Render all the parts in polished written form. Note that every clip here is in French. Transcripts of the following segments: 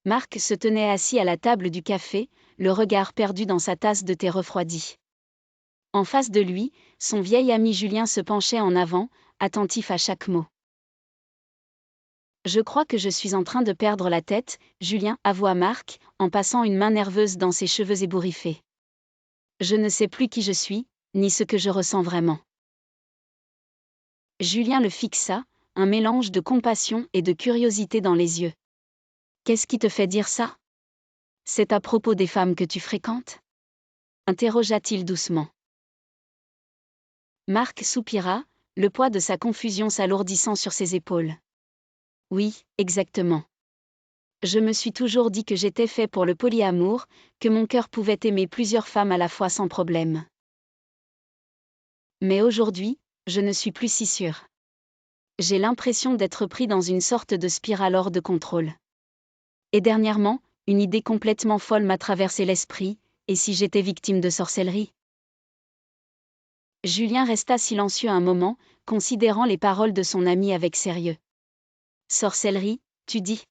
Marc se tenait assis à la table du café, le regard perdu dans sa tasse de thé refroidi. En face de lui, son vieil ami Julien se penchait en avant, attentif à chaque mot. « Je crois que je suis en train de perdre la tête, Julien, avoua Marc, en passant une main nerveuse dans ses cheveux ébouriffés. Je ne sais plus qui je suis, ni ce que je ressens vraiment. » Julien le fixa, un mélange de compassion et de curiosité dans les yeux. « Qu'est-ce qui te fait dire ça ? C'est à propos des femmes que tu fréquentes ? » interrogea-t-il doucement. Marc soupira, le poids de sa confusion s'alourdissant sur ses épaules. « Oui, exactement. Je me suis toujours dit que j'étais fait pour le polyamour, que mon cœur pouvait aimer plusieurs femmes à la fois sans problème. Mais aujourd'hui, je ne suis plus si sûre. J'ai l'impression d'être pris dans une sorte de spirale hors de contrôle. Et dernièrement, une idée complètement folle m'a traversé l'esprit, et si j'étais victime de sorcellerie ? » Julien resta silencieux un moment, considérant les paroles de son ami avec sérieux. « Sorcellerie, tu dis ?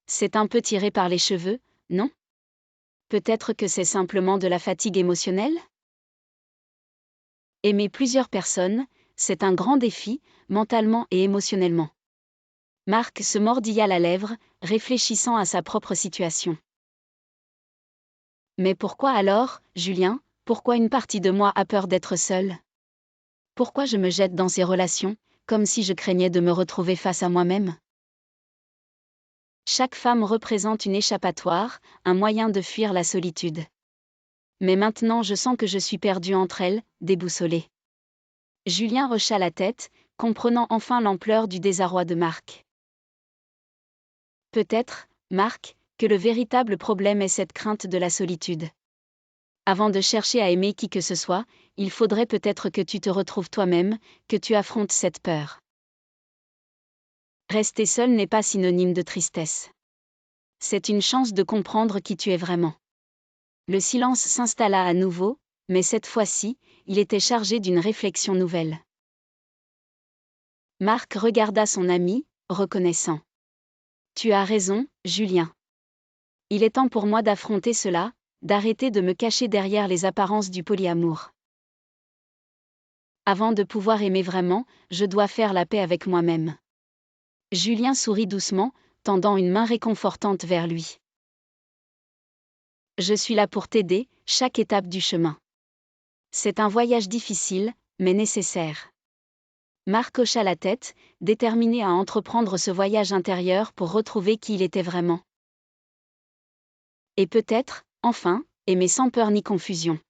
C'est un peu tiré par les cheveux, non ? Peut-être que c'est simplement de la fatigue émotionnelle ? Aimer plusieurs personnes, c'est un grand défi, mentalement et émotionnellement. » Marc se mordilla la lèvre, réfléchissant à sa propre situation. « Mais pourquoi alors, Julien, pourquoi une partie de moi a peur d'être seule ? Pourquoi je me jette dans ces relations, comme si je craignais de me retrouver face à moi-même ? Chaque femme représente une échappatoire, un moyen de fuir la solitude. Mais maintenant je sens que je suis perdue entre elles, déboussolée. » Julien hocha la tête, comprenant enfin l'ampleur du désarroi de Marc. « Peut-être, Marc, que le véritable problème est cette crainte de la solitude. Avant de chercher à aimer qui que ce soit, il faudrait peut-être que tu te retrouves toi-même, que tu affrontes cette peur. Rester seul n'est pas synonyme de tristesse. C'est une chance de comprendre qui tu es vraiment. » Le silence s'installa à nouveau, mais cette fois-ci, il était chargé d'une réflexion nouvelle. Marc regarda son ami, reconnaissant. « Tu as raison, Julien. Il est temps pour moi d'affronter cela, d'arrêter de me cacher derrière les apparences du polyamour. Avant de pouvoir aimer vraiment, je dois faire la paix avec moi-même. » Julien sourit doucement, tendant une main réconfortante vers lui. « Je suis là pour t'aider, chaque étape du chemin. C'est un voyage difficile, mais nécessaire. » Marc hocha la tête, déterminé à entreprendre ce voyage intérieur pour retrouver qui il était vraiment. Et peut-être, enfin, aimer sans peur ni confusion.